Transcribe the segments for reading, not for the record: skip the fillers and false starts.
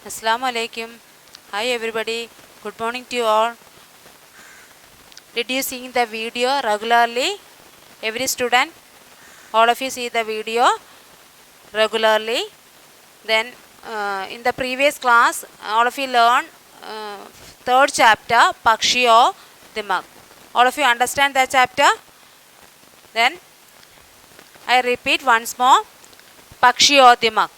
Assalamu alaikum. Hi everybody. Good morning to you all. Did you see the video regularly? Every student, all of you see the video regularly. Then in the previous class, all of you learned third chapter, Pakshiyo Dimak. All of you understand that chapter? Then I repeat once more, Pakshiyo Dimak.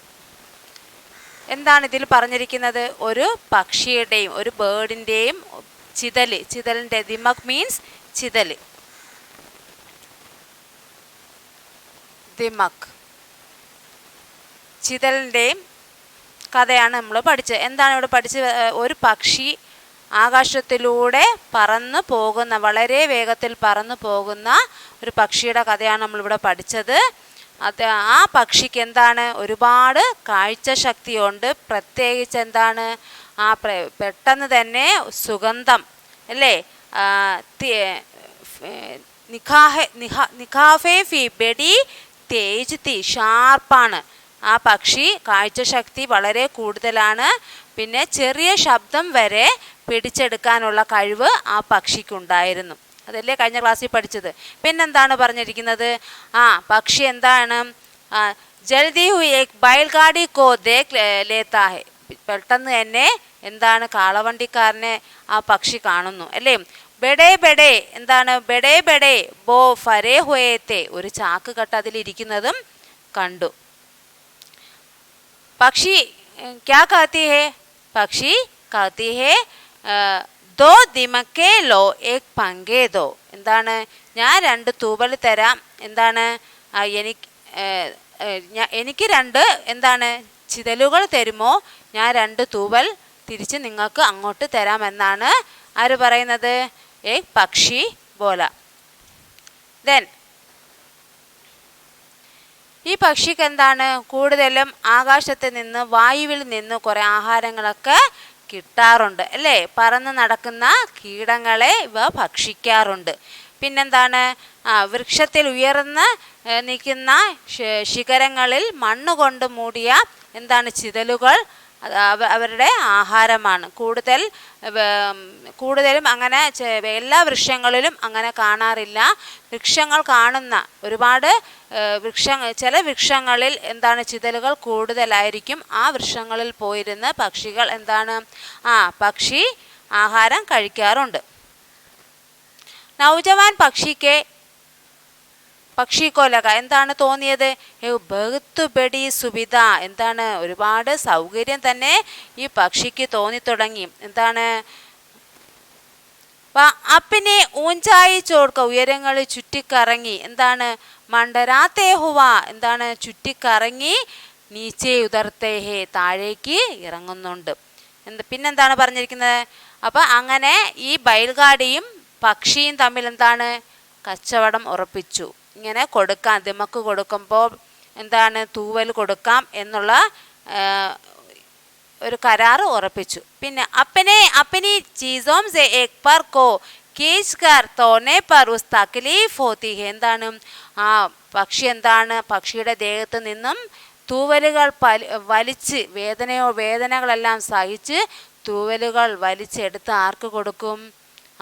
എന്താണ് ഇതിൽ പറഞ്ഞിരിക്കുന്നത്? ഒരു പക്ഷിയുടെയും ഒരു ബേർഡിൻ്റെയും ചിതലിൻ്റെ ദിമക് means ചിതൽ, ദിമക് ചിതലിൻ്റെയും കഥയാണ് നമ്മൾ പഠിച്ചത്. എന്താണ് ഇവിടെ പഠിച്ചത്? ഒരു പക്ഷി ആകാശത്തിലൂടെ പറന്നു പോകുന്ന, വളരെ വേഗത്തിൽ പറന്നു പോകുന്ന ഒരു പക്ഷിയുടെ കഥയാണ് നമ്മളിവിടെ പഠിച്ചത്. അത് ആ പക്ഷിക്ക് എന്താണ്, ഒരുപാട് കാഴ്ച ശക്തിയുണ്ട്. പ്രത്യേകിച്ച് എന്താണ്, ആ പെട്ടെന്ന് സുഗന്ധം അല്ലേ, നിഖാഫെ ഫി ബെഡി തേജ് തി, ഷാർപ്പാണ് ആ പക്ഷി. കാഴ്ചശക്തി വളരെ കൂടുതലാണ്. പിന്നെ ചെറിയ ശബ്ദം വരെ പിടിച്ചെടുക്കാനുള്ള കഴിവ് ആ പക്ഷിക്കുണ്ടായിരുന്നു. അതല്ലേ കഴിഞ്ഞ ക്ലാസ്സിൽ പഠിച്ചത്. പിന്നെന്താണ് പറഞ്ഞിരിക്കുന്നത്? പക്ഷി എന്താണ്, ജൽദി ഹുയി ഏക് ബൈൽഗാഡി കോ ദേഖ് ലേത്താ ഹെ, പെട്ടെന്ന് തന്നെ എന്താണ്, കാളവണ്ടിക്കാരനെ ആ പക്ഷി കാണുന്നു അല്ലേ. ബെഡേ ബെഡേ, എന്താണ്, ബെഡേ ബെഡേ ബോ ഫരേ ഹുയേത്തെ, ഒരു ചാക്ക് കെട്ട് അതിലിരിക്കുന്നതും കണ്ടു. പക്ഷി ക്യാ കഹത്തി ഹെ, പക്ഷി കഹത്തി ഹെ ദോ ദിമക്കേ ലോ ഏക് പങ്കേ ദോ, എന്താണ്, ഞാൻ 2 തൂവൽ തരാം, എന്താണ്, എനിക്ക് 2 എന്താണ് ചിതലുകൾ തരുമോ, ഞാൻ 2 തൂവൽ തിരിച്ച് നിങ്ങൾക്ക് അങ്ങോട്ട് തരാമെന്നാണ് ആര് പറയുന്നത്? ഏക് പക്ഷി ബോല. ദെൻ ഈ പക്ഷിക്ക് എന്താണ്, കൂടുതലും ആകാശത്ത് നിന്ന്, വായുവിൽ നിന്ന് കുറേ ആഹാരങ്ങളൊക്കെ കിട്ടാറുണ്ട് അല്ലേ. പറന്ന് നടക്കുന്ന കീടങ്ങളെ ഇവ ഭക്ഷിക്കാറുണ്ട്. പിന്നെന്താണ്, വൃക്ഷത്തിൽ ഉയർന്ന് നിൽക്കുന്ന ശിഖരങ്ങളിൽ മണ്ണ് കൊണ്ട് മൂടിയ എന്താണ്, ചിതലുകൾ അവരുടെ ആഹാരമാണ്. കൂടുതലും അങ്ങനെ എല്ലാ വൃക്ഷങ്ങളിലും അങ്ങനെ കാണാറില്ല. വൃക്ഷങ്ങൾ കാണുന്ന ഒരുപാട് ചില വൃക്ഷങ്ങളിൽ എന്താണ്, ചിതലുകൾ കൂടുതലായിരിക്കും. ആ വൃക്ഷങ്ങളിൽ പോയിരുന്ന് പക്ഷികൾ എന്താണ്, പക്ഷി ആഹാരം കഴിക്കാറുണ്ട്. നൗജവാൻ പക്ഷിക്കോ ലഗ, എന്താണ് തോന്നിയത്? ബഹുത്ത് ബഡി സുവിധ, എന്താണ്, ഒരുപാട് സൗകര്യം തന്നെ ഈ പക്ഷിക്ക് തോന്നി തുടങ്ങി. എന്താണ്, അപ്പിനെ ഊഞ്ചായി ചോർക്ക, ഉയരങ്ങളിൽ ചുറ്റിക്കറങ്ങി, എന്താണ്, മണ്ടരാത്തേ ഹുവ, എന്താണ്, ചുറ്റിക്കറങ്ങി, നീച്ചേ ഉതർത്തേ ഹേ, താഴേക്ക് ഇറങ്ങുന്നുണ്ട്. പിന്നെന്താണ് പറഞ്ഞിരിക്കുന്നത്? അപ്പം അങ്ങനെ ഈ ബൈൽഗാഡിയും പക്ഷിയും തമ്മിൽ എന്താണ്, കച്ചവടം ഉറപ്പിച്ചു. ഇങ്ങനെ കൊടുക്കാം, ദിമക്ക് കൊടുക്കുമ്പോൾ എന്താണ്, തൂവൽ കൊടുക്കാം എന്നുള്ള ഒരു കരാറ് ഉറപ്പിച്ചു. പിന്നെ അപ്പനി ചീസോം സെ ഏക് പർ കോ കീച്ച് കർ തോനെ പർ ഉസ് തക്ലീഫ് ഹോത്തി ഹെ, എന്താണ്, പക്ഷി എന്താണ്, പക്ഷിയുടെ ദേഹത്ത് നിന്നും തൂവലുകൾ വലിച്ച് വേദനകളെല്ലാം സഹിച്ച് തൂവലുകൾ വലിച്ചെടുത്ത് ആർക്ക് കൊടുക്കും?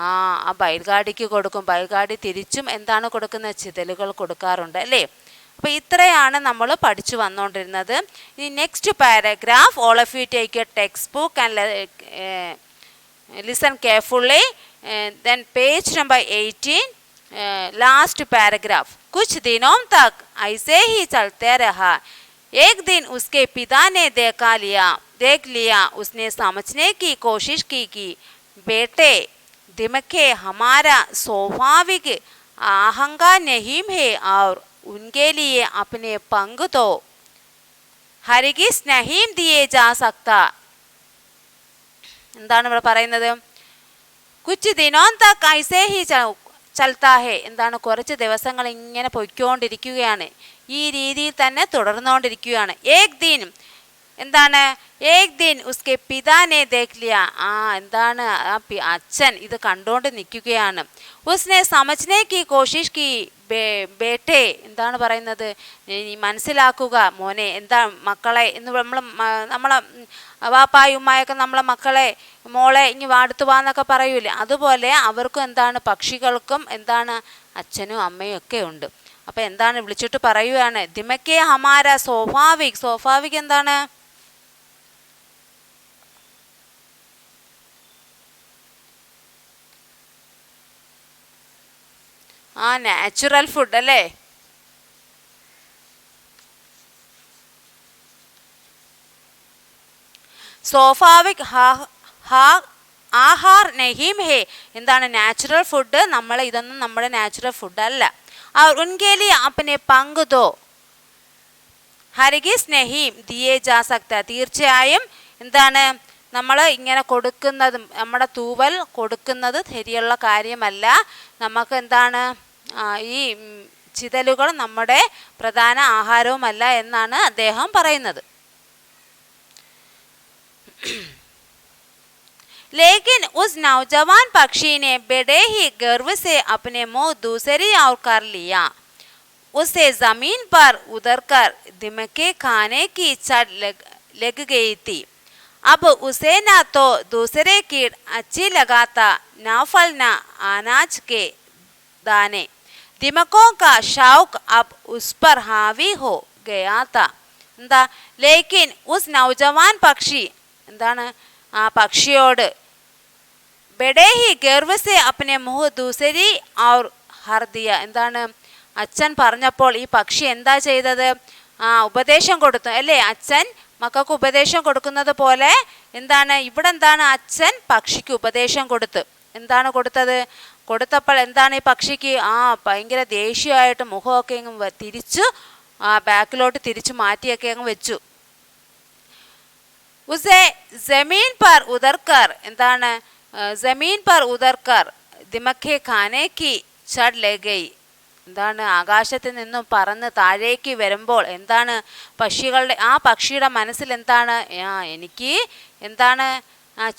ആ ബൈൽഗാഡിക്ക് കൊടുക്കും. ബൈൽഗാഡി തിരിച്ചും എന്താണ് കൊടുക്കുന്നത്? ചിതലുകൾ കൊടുക്കാറുണ്ട് അല്ലേ. അപ്പോൾ ഇത്രയാണ് നമ്മൾ പഠിച്ചു വന്നുകൊണ്ടിരുന്നത്. ഇനി next paragraph, all of you take your text book and listen carefully. Then page number 18, last paragraph. कुछ दिनों तक ऐसे ही चलते रहा. एक दिन उसके पिता ने देख लिया. उसने समझने की कोशिश की बेटे दिमके हमारा स्वाभाविक अहंकार नहीं है और उनके लिए अपने पंख तो हरगिज नहीं दिए जा सकता. എന്താണ് ഇവിടെ പറയുന്നത്? കുച്ച് ദിനോം തക് ഐസേ ഹി ചൽത്താ ഹെ, എന്താണ്, കുറച്ച് ദിവസങ്ങൾ ഇങ്ങനെ പൊയ്ക്കൊണ്ടിരിക്കുകയാണ്, ഈ രീതിയിൽ തന്നെ തുടർന്നുകൊണ്ടിരിക്കുകയാണ്. ഏക് ദിൻ, എന്താണ്, ഏക് ദിൻ ഉസ്കെ പിതാനെ ദേഖ് ലിയ, എന്താണ്, അച്ഛൻ ഇത് കണ്ടുകൊണ്ട് നിൽക്കുകയാണ്. ഉസ്നെ സമജ്നെ കി കോശിഷ് കി ബേട്ടേ എന്താണ് പറയുന്നത്, മനസ്സിലാക്കുക മോനെ, എന്താ മക്കളെ എന്ന് നമ്മളെ വാപ്പായും ഉമ്മായൊക്കെ നമ്മളെ മക്കളെ മോളെ ഇനി അടുത്ത് വാന്നൊക്കെ പറയൂലേ, അതുപോലെ അവർക്കും എന്താണ്, പക്ഷികൾക്കും എന്താണ് അച്ഛനും അമ്മയും ഒക്കെ ഉണ്ട്. അപ്പം എന്താണ് വിളിച്ചിട്ട് പറയുകയാണ്, ദിമക്കേ ഹമാര സ്വാഭാവിക് എന്താണ്, നാച്ചുറൽ ഫുഡ് അല്ലേ. സ്വാഭാവിക് ആഹാർ നഹീം ഹേ, എന്താണ് നാച്ചുറൽ ഫുഡ്, ഇതൊന്നും നമ്മുടെ നാച്ചുറൽ ഫുഡ് അല്ല. ഉൻകെ ലിയെ അപ്നെ പങ്ക് ദോ ഹർഗിസ് നഹീം ദിയേ ജാ സക്ത, തീർച്ചയായും എന്താണ് നമ്മൾ ഇങ്ങനെ കൊടുക്കുന്നത്, നമ്മുടെ തൂവൽ കൊടുക്കുന്നത് ശരിയുള്ള കാര്യമല്ല. നമുക്ക് എന്താണ് ഈ ചിതലുകൾ നമ്മുടെ പ്രധാന ആഹാരവുമല്ല എന്നാണ് അദ്ദേഹം പറയുന്നത്. लेकिन उस नौजवान पक्षी ने बड़े ही गर्व से अपने मुंह दूसरी ओर कर लिया। उसे जमीन पर उतरकर दिमके खाने की चढ़ लग गई थी। अब उसे न तो दूसरे कीट अच्छी लगाता, न फल न अनाज के दाने। दिमकों का शौक अब उस पर हावी हो गया था। എന്താ ലേക്കിൻ ഉസ് നൗജവാൻ പക്ഷി, എന്താണ് ആ പക്ഷിയോട് ബഡേ ഹി ഗർവ് സെ അപ്നെ മുഹ് ദൂസരി ഔർ ഹർ ദിയ, എന്താണ് അച്ഛൻ പറഞ്ഞപ്പോൾ ഈ പക്ഷി എന്താ ചെയ്തത്, ഉപദേശം കൊടുത്തു അല്ലേ. അച്ഛൻ മക്കൾക്ക് ഉപദേശം കൊടുക്കുന്നത് പോലെ എന്താണ് ഇവിടെ എന്താണ് അച്ഛൻ പക്ഷിക്ക് ഉപദേശം കൊടുത്ത്, എന്താണ് കൊടുത്തപ്പോൾ എന്താണ് ഈ പക്ഷിക്ക് ഭയങ്കര ദേഷ്യമായിട്ട് മുഖമൊക്കെ അങ്ങ് തിരിച്ചു ബാക്കിലോട്ട് തിരിച്ചു മാറ്റിയൊക്കെ അങ്ങ് വെച്ചു. ഉസേ ജമീൻ പർ ഉതർക്കർ, എന്താണ് ജമീൻ പർ ഉതർക്കർ ദിമക്കെ ഖാനെ കി ചढ़ ले गई, എന്താണ് ആകാശത്തിൽ നിന്നും പറന്ന് താഴേക്ക് വരുമ്പോൾ എന്താണ് പക്ഷിയുടെ മനസ്സിൽ എന്താണ് എനിക്ക് എന്താണ്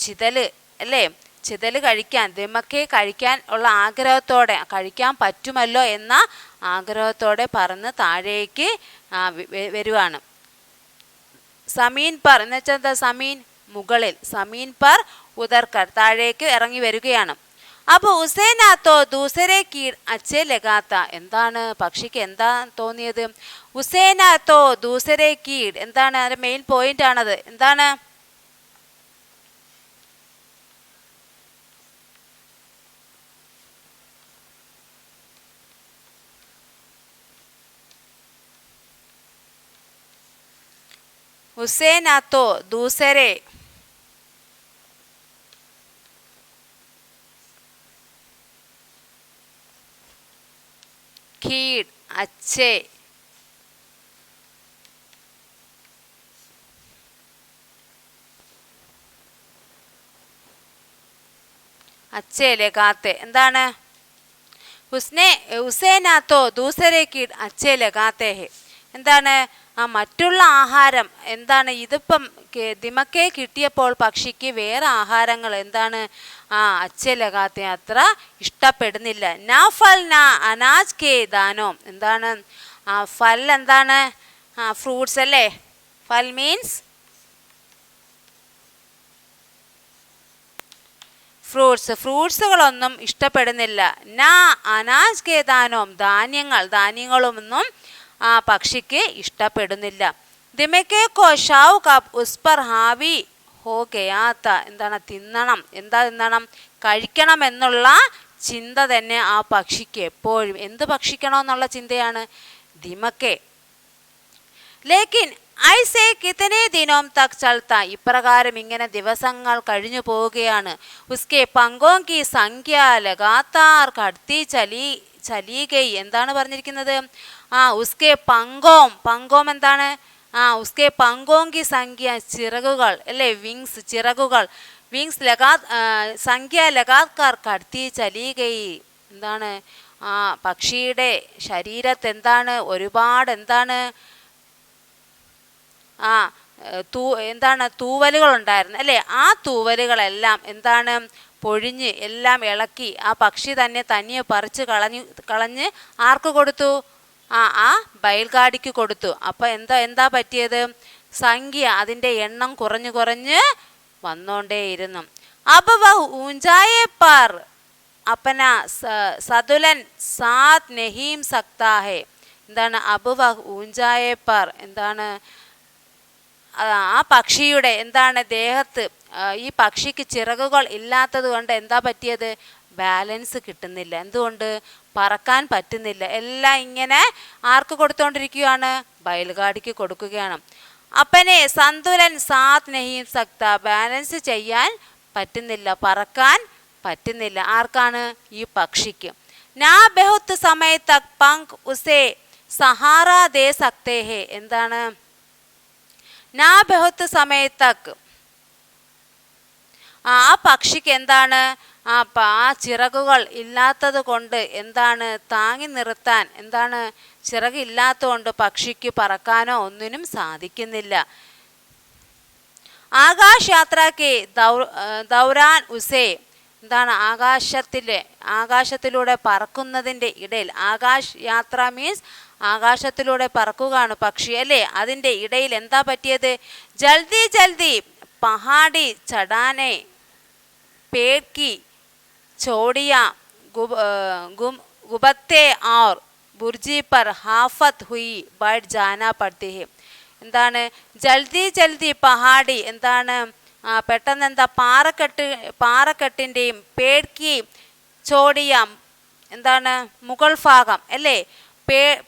ചിതല് അല്ലേ, ചിതല് കഴിക്കാൻ, ദിമക്കെ കഴിക്കാൻ ഉള്ള ആഗ്രഹത്തോടെ, കഴിക്കാൻ പറ്റുമല്ലോ എന്ന ആഗ്രഹത്തോടെ പറന്ന് താഴേക്ക് വരുവാണ്. സമീൻ പർ എന്ന് വെച്ചാൽ എന്താ, സമീൻ മുകളിൽ, സമീൻ പർ ഉതർക്കർ താഴേക്ക് ഇറങ്ങി വരികയാണ്. അപ്പോൾ ഉസേനാത്തോ ദൂസരെ കീട് അച്ഛേ ലഗാത്ത, എന്താണ് പക്ഷിക്ക് എന്താ തോന്നിയത്, ഉസേനാത്തോ ദൂസരെ കീട്, എന്താണ് അതിൻ്റെ മെയിൻ പോയിന്റ് ആണത്, എന്താണ് ഉസേനാത്തോ ദൂസരെ कीड़ अच्छे अच्छे लगाते, എന്താണ് ഉസേനാത്തോ ദൂസരെ കീട് അച്ഛേ ലഗാത്തെ ഹെ, എന്താണ് മറ്റുള്ള ആഹാരം, എന്താണ് ഇതിപ്പം ദിമക്കെ കിട്ടിയപ്പോൾ പക്ഷിക്ക് വേറെ ആഹാരങ്ങൾ എന്താണ് അച്ഛേ ലഗാത്തെ അത്ര ഇഷ്ടപ്പെടുന്നില്ല. നാ ഫൽ നാ അനാജ് കെ ദാനോ, എന്താണ് ഫൽ എന്താണ് ഫ്രൂട്ട്സ് അല്ലേ, ഫൽ മീൻസ് ഫ്രൂട്ട്സുകളൊന്നും ഇഷ്ടപ്പെടുന്നില്ല. നാ അനാജ് കെ ദാനോം ധാന്യങ്ങളൊന്നും പക്ഷിക്ക് ഇഷ്ടപ്പെടുന്നില്ല. ദിമക്കെ കോ ഷൗഖ് അബ് ഉസ് പർ ഹാവി ഹോ ഗയാത്ത, എന്താണ് തിന്നണം കഴിക്കണം എന്നുള്ള ചിന്ത തന്നെ ആ പക്ഷിക്ക് എപ്പോഴും, എന്ത് ഭക്ഷിക്കണമെന്നുള്ള ചിന്തയാണ് ദിമക്കെ. ലേക്കിൻ ഐസേ കിതനെ ദിനോം തക് ചൽത്ത, ഇപ്രകാരം ഇങ്ങനെ ദിവസങ്ങൾ കഴിഞ്ഞു പോവുകയാണ്. ഉസ്കെ പങ്കോം കി സംഖ്യ ലഗാതാർ ഘട്തി ചലി ഗൈ, എന്താണ് പറഞ്ഞിരിക്കുന്നത് ഉസ്കെ പങ്കോം എന്താണ് ഉസ്കെ പങ്കോം കി സംഖ്യ, ചിറകുകൾ അല്ലേ, ചിറകുകൾ സംഖ്യ ലഗാതാർ ഘട്തി ചലി ഗൈ, എന്താണ് പക്ഷിയുടെ ശരീരത്ത് എന്താണ് ഒരുപാട് എന്താണ് എന്താണ് തൂവലുകൾ ഉണ്ടായിരുന്നു അല്ലേ, ആ തൂവലുകളെല്ലാം എന്താണ് പൊഴിഞ്ഞ് എല്ലാം ഇളക്കി ആ പക്ഷി തന്നെ തനിയെ പറിച്ച് കളഞ്ഞ് ആർക്ക് കൊടുത്തു? ആ ബയൽഗാഡിക്ക് കൊടുത്തു. അപ്പം എന്താ പറ്റിയത്? സംഖ്യ അതിൻ്റെ എണ്ണം കുറഞ്ഞ് വന്നോണ്ടേയിരുന്നു. अब वह ऊंचाई पर अपना सतुलन साथ नहीं सकता है. എന്താണ്? अब वह ऊंचाई पर എന്താണ്? ആ പക്ഷിയുടെ എന്താണ് ദേഹത്ത് ഈ പക്ഷിക്ക് ചിറകുകൾ ഇല്ലാത്തത് കൊണ്ട് എന്താ പറ്റിയത്? ബാലൻസ് കിട്ടുന്നില്ല. എന്തുകൊണ്ട്? പറക്കാൻ പറ്റുന്നില്ല. എല്ലാം ഇങ്ങനെ ആർക്ക് കൊടുത്തോണ്ടിരിക്കുകയാണ്? ബയൽഗാഡിക്ക് കൊടുക്കുകയാണ്. അപ്പനെ സന്തുലൻ സാത്ത് നഹീം സക്ത, ബാലൻസ് ചെയ്യാൻ പറ്റുന്നില്ല, പറക്കാൻ പറ്റുന്നില്ല. ആർക്കാണ്? ഈ പക്ഷിക്ക്. നാ ബഹുത്ത് സമയ തക് പങ്ക് ഉസേ സഹാറ ദേ സക്തേ ഹേ. എന്താണ്? നാ ബഹുത്ത് സമയ തക് ആ പക്ഷിക്ക് എന്താണ്? ആ ചിറകുകൾ ഇല്ലാത്തത് കൊണ്ട് എന്താണ് താങ്ങി നിർത്താൻ എന്താണ് ചിറകില്ലാത്തതുകൊണ്ട് പക്ഷിക്ക് പറക്കാനോ ഒന്നിനും സാധിക്കുന്നില്ല. ആകാശ് യാത്രയ്ക്ക് ദൗരാൻ ഉസേ എന്താണ്? ആകാശത്തിലൂടെ പറക്കുന്നതിൻ്റെ ഇടയിൽ, ആകാശ് യാത്ര മീൻസ് ആകാശത്തിലൂടെ പറക്കുകയാണ് പക്ഷി അല്ലേ? അതിൻ്റെ ഇടയിൽ എന്താ പറ്റിയത്? ജൽദി ജൽദി പഹാടി ചടാനെ പേട്കി ചോടിയ ഗുബത്തെ और बुर्जी पर हाफत हुई बैठ जाना पड़ती है. എന്താണ്? ജൽദി ജൽദി പഹാടി എന്താണ്? പെട്ടെന്ന് എന്താ? പാറക്കെട്ടിൻ്റെയും പേട്കി ചോടിയ എന്താണ്? മുകൾ ഭാഗം അല്ലേ?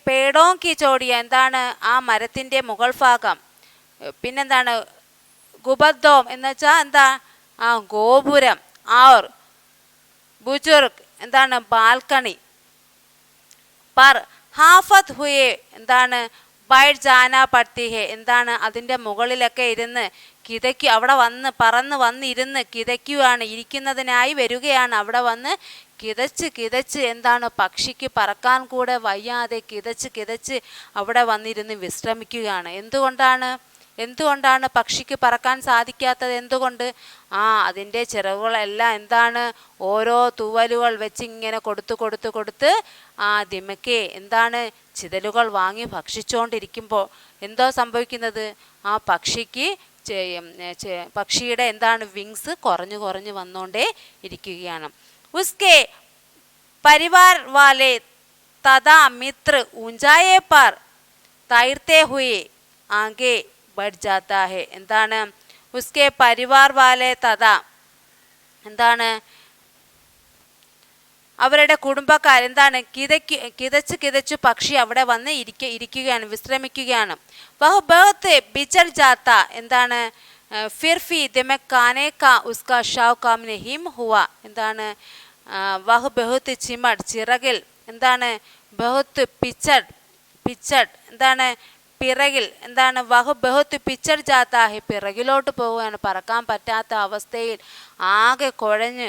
പേടോങ്കി ചോടിയ എന്താണ്? ആ മരത്തിൻ്റെ മുകൾ ഭാഗം. പിന്നെന്താണ്? ഗുബദ്ദോം എന്ന് വെച്ചാൽ എന്താ? ആ ഗോപുരം. और ബുജുർഗ് എന്താണ്? ബാൽക്കണി. പർ ഹാഫത്ത് ഹുയെ എന്താണ്? ബൈഡ് ജാന പഡ്തി ഹെ എന്താണ്? അതിൻ്റെ മുകളിലൊക്കെ ഇരുന്ന് അവിടെ പറന്ന് വന്നിരുന്ന് കിതയ്ക്കുകയാണ്, ഇരിക്കുന്നതിനായി വരികയാണ്. അവിടെ വന്ന് കിതച്ച് എന്താണ്? പക്ഷിക്ക് പറക്കാൻ കൂടെ വയ്യാതെ കിതച്ച് അവിടെ വന്നിരുന്ന് വിശ്രമിക്കുകയാണ്. എന്തുകൊണ്ടാണ് പക്ഷിക്ക് പറക്കാൻ സാധിക്കാത്തത്? എന്തുകൊണ്ട്? അതിൻ്റെ ചിറകുകളെല്ലാം എന്താണ്? ഓരോ തൂവലുകൾ വെച്ച് ഇങ്ങനെ കൊടുത്ത് ദിമക്കെ എന്താണ്? ചിതലുകൾ വാങ്ങി ഭക്ഷിച്ചുകൊണ്ടിരിക്കുമ്പോൾ എന്തോ സംഭവിക്കുന്നത്? ആ പക്ഷിയുടെ എന്താണ്? വിങ്സ് കുറഞ്ഞു വന്നുകൊണ്ടേ ഇരിക്കുകയാണ്. ഉസ്കെ പരിവാർ വാലെ തഥാ മിത്ര ഊഞ്ചായെ പാർ തൈർത്തേ ഹുയെ ആകെ बढ़ जाता है. എന്താണ്? ഉസ്കെ പരിവാർ വാലെ തഥാ എന്താണ്? അവരുടെ കുടുംബക്കാർ എന്താണ്? കിതച്ച് പക്ഷി അവിടെ വന്ന് ഇരിക്കുകയാണ്, വിശ്രമിക്കുകയാണ്. വഹ് ബഹുത്ത് ബിച്ചർ ജാത്ത എന്താണ്? ഫിർ ഫി ദിമക് കാനെ കാ ഉസ്കാ ഷാവ് കാം നഹീം ഹുവ എന്താണ്? വഹ് ബഹുത്ത് ചിറകിൽ എന്താണ്? ബഹുത്ത് പിച്ചഡ് എന്താണ്? പിറകിൽ എന്താണ്? വഹു ബഹുത്ത് പിച്ചർ ജാത്താഹി പിറകിലോട്ട് പോവുകയാണ്, പറക്കാൻ പറ്റാത്ത അവസ്ഥയിൽ ആകെ കുഴഞ്ഞ്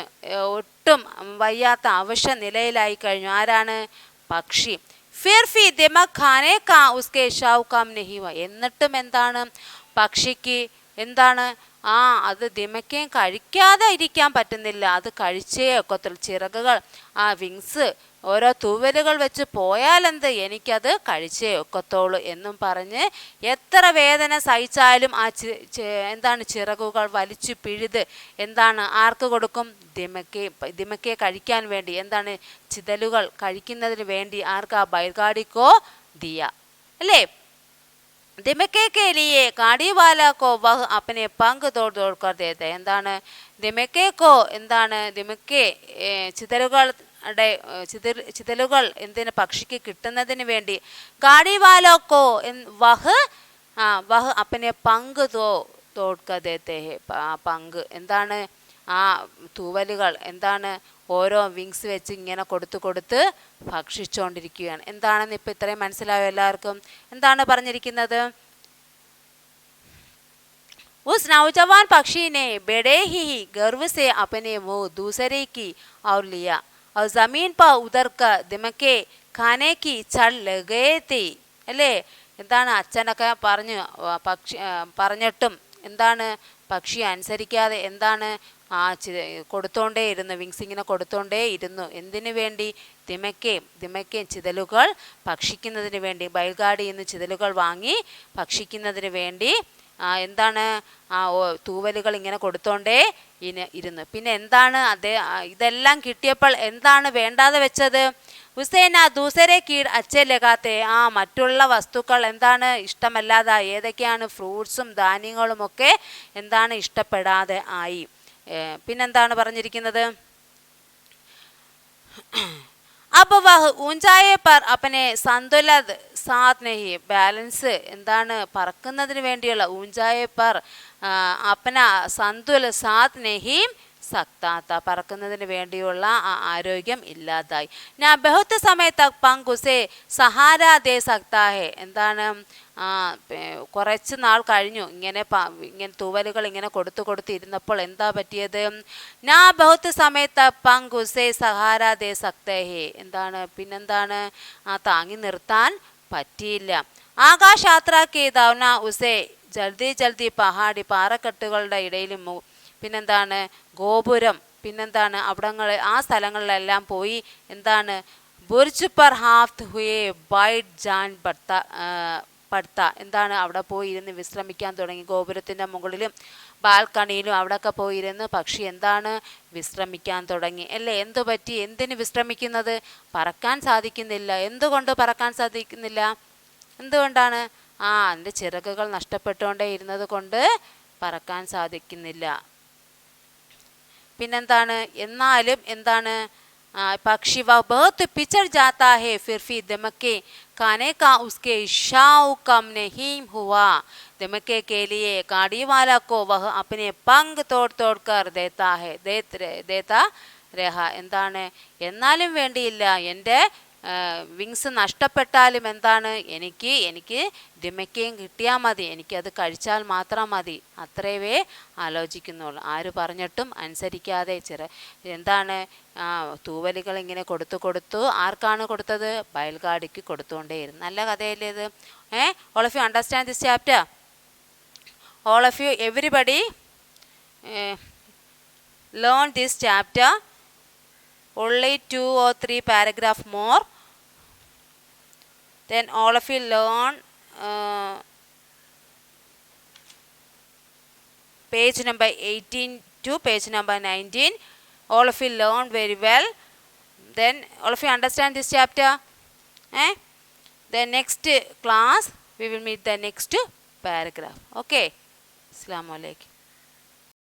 ഒട്ടും വയ്യാത്ത അവശ നിലയിലായി കഴിഞ്ഞു. ആരാണ്? പക്ഷി. ഫിർ ഫി ദിമക് ഖാനെ കാ ഉസ്കെ ഷാവ് കാം നഹീവ എന്നിട്ടും എന്താണ്? പക്ഷിക്ക് എന്താണ്? അത് ദിമക്കയും കഴിക്കാതെ ഇരിക്കാൻ പറ്റുന്നില്ല, അത് കഴിച്ചേ ഒക്കത്തുള്ളൂ. ചിറകുകൾ വിങ്സ് ഓരോ തൂവലുകൾ വെച്ച് പോയാലെന്ത്, എനിക്കത് കഴിച്ചേ ഒക്കത്തുള്ളൂ എന്നും പറഞ്ഞ് എത്ര വേദന സഹിച്ചാലും എന്താണ്? ചിറകുകൾ വലിച്ചു പിഴുത് എന്താണ്? ആർക്ക് കൊടുക്കും? ദിമക്കയെ കഴിക്കാൻ വേണ്ടി എന്താണ്? ചിതലുകൾ കഴിക്കുന്നതിന് വേണ്ടി ആർക്കാ? ബൈൽഗാഡിക്കോ ദിയ അല്ലേ? ദിമക്കെ के लिए गाड़ी वाला को वह अपने पंख दौड़ कर देते എന്താണ്? ദിമക്കോ എന്താണ്? ദിമക്കെ ചിതലുകൾ എന്തിന്? പക്ഷിക്ക് കിട്ടുന്നതിന് വേണ്ടി ഗാഡി വാലോക്കോ വഹ് അപ്പനെ പങ്ക് തോടുക്കതേത്തെ പങ്ക് എന്താണ്? തൂവലുകൾ എന്താണ്? ഓരോ വിങ്സ് വെച്ച് ഇങ്ങനെ കൊടുത്ത് ഭക്ഷിച്ചുകൊണ്ടിരിക്കുകയാണ്. എന്താണെന്ന് ഇപ്പം ഇത്രയും മനസ്സിലായോ എല്ലാവർക്കും? എന്താണ് പറഞ്ഞിരിക്കുന്നത്? उस नौजवान पक्षी ने बड़े ही गर्व से अपने मुंह दूसरे की और लिया और जमीन पर उतर कर दिमके खाने की चढ़ लगे थी അല്ലേ? എന്താണ്? അച്ഛനൊക്കെ പറഞ്ഞിട്ടും എന്താണ്? പക്ഷി അനുസരിക്കാതെ എന്താണ് കൊടുത്തോണ്ടേ ഇരുന്നു, വിങ്സ് ഇങ്ങനെ കൊടുത്തോണ്ടേ ഇരുന്നു. എന്തിനു വേണ്ടി? ദിമയ്ക്കേം ചിതലുകൾ ഭക്ഷിക്കുന്നതിന് വേണ്ടി. ബയൽഗാഡിയിൽ നിന്ന് ചിതലുകൾ വാങ്ങി ഭക്ഷിക്കുന്നതിന് വേണ്ടി എന്താണ് തൂവലുകൾ ഇങ്ങനെ കൊടുത്തോണ്ടേ ഇരുന്നു. പിന്നെ എന്താണ് ഇതെല്ലാം കിട്ടിയപ്പോൾ എന്താണ് വേണ്ടാതെ വെച്ചത്? ഉസേന ദൂസരെ കീട് അച്ഛേ ലഗാത്തെ, മറ്റുള്ള വസ്തുക്കൾ എന്താണ് ഇഷ്ടമല്ലാതായി. ഏതൊക്കെയാണ്? ഫ്രൂട്ട്സും ധാന്യങ്ങളും ഒക്കെ എന്താണ് ഇഷ്ടപ്പെടാതെ ആയി. പിന്നെന്താണ് പറഞ്ഞിരിക്കുന്നത്? അപ്പോൾ വഹ് ഊഞ്ചായെ പർ അപ്പനെ സന്തുലത് സാത് നഹി, ബാലൻസ് എന്താണ് പറക്കുന്നതിന് വേണ്ടിയുള്ള ഊഞ്ചായെ പർ അപ്പന സന്തുല സാത് നഹി സക്താത്ത, പറക്കുന്നതിന് വേണ്ടിയുള്ള ആരോഗ്യം ഇല്ലാതായി. ഞാൻ ബഹുത്ത് സമയത്ത് പങ്കുസെ സഹാര ദേ സക്താഹെ, എന്താണ് കുറച്ച് നാൾ കഴിഞ്ഞു ഇങ്ങനെ തൂവലുകൾ ഇങ്ങനെ കൊടുത്ത് ഇരുന്നപ്പോൾ എന്താ പറ്റിയത്? നാ ബഹുത്ത് സമയത്ത് പങ്കുസെ സഹാര ദേ സക്തഹെ, എന്താണ് പിന്നെന്താണ് താങ്ങി നിർത്താൻ പറ്റിയില്ല. ആകാശ് യാത്ര ചെയ്തവന ഉസേ ജൽദി പഹാടി, പാറക്കെട്ടുകളുടെ ഇടയിലും പിന്നെന്താണ് ഗോപുരം, പിന്നെന്താണ് അവിടങ്ങളിൽ സ്ഥലങ്ങളിലെല്ലാം പോയി. എന്താണ് ബുർജ് പർ ഹാഫ്ത് ഹുയേ ബൈറ്റ് ജാൻ പടുത്ത, എന്താണ് അവിടെ പോയി ഇരുന്ന് വിശ്രമിക്കാൻ തുടങ്ങി. ഗോപുരത്തിൻ്റെ മുകളിലും ബാൽക്കണിയിലും അവിടെയൊക്കെ പോയിരുന്ന് പക്ഷി എന്താണ് വിശ്രമിക്കാൻ തുടങ്ങി അല്ലേ? എന്തു പറ്റി? എന്തിന് വിശ്രമിക്കുന്നത്? പറക്കാൻ സാധിക്കുന്നില്ല. എന്തുകൊണ്ട് പറക്കാൻ സാധിക്കുന്നില്ല? എന്തുകൊണ്ടാണ്? അതിൻ്റെ ചിറകുകൾ നഷ്ടപ്പെട്ടുകൊണ്ടേ ഇരുന്നത് കൊണ്ട് പറക്കാൻ സാധിക്കുന്നില്ല. പിന്നെന്താണ്? എന്നാലും എന്താണ് പക്ഷി ബഹുത്ത് പിച്ചർ ജാത്താ ഹെ ഫിർ ഭി ദമക്കെ खाने का उसके शाऊ कम नहीं हुआ. दमके के लिए गाड़ी वाला को वह अपने पंख तोड़ कर देता रहा. എന്താണ്? എന്നാലും വേണ്ടിയില്ല, എൻ്റെ വിങ്സ് നഷ്ടപ്പെട്ടാലും എന്താണ് എനിക്ക് ദിമക്കയും കിട്ടിയാൽ മതി, എനിക്കത് കഴിച്ചാൽ മാത്രം മതി, അത്രയേ ആലോചിക്കുന്നുള്ളൂ. ആര് പറഞ്ഞിട്ടും അനുസരിക്കാതെ എന്താണ് തൂവലുകൾ ഇങ്ങനെ കൊടുത്തു. ആർക്കാണ് കൊടുത്തത്? ബയൽഗാഡിക്ക് കൊടുത്തുകൊണ്ടേയിരുന്നു. നല്ല കഥയല്ലേ ഇത്? All of you understand this chapter? All of U everybody learn this chapter. Only 2 or 3 paragraph more. Then all of you learn page number 18 to page number 19. All of you learn very well. Then all of you understand this chapter. The next class we will meet the next paragraph. Okay. Assalamu alaikum.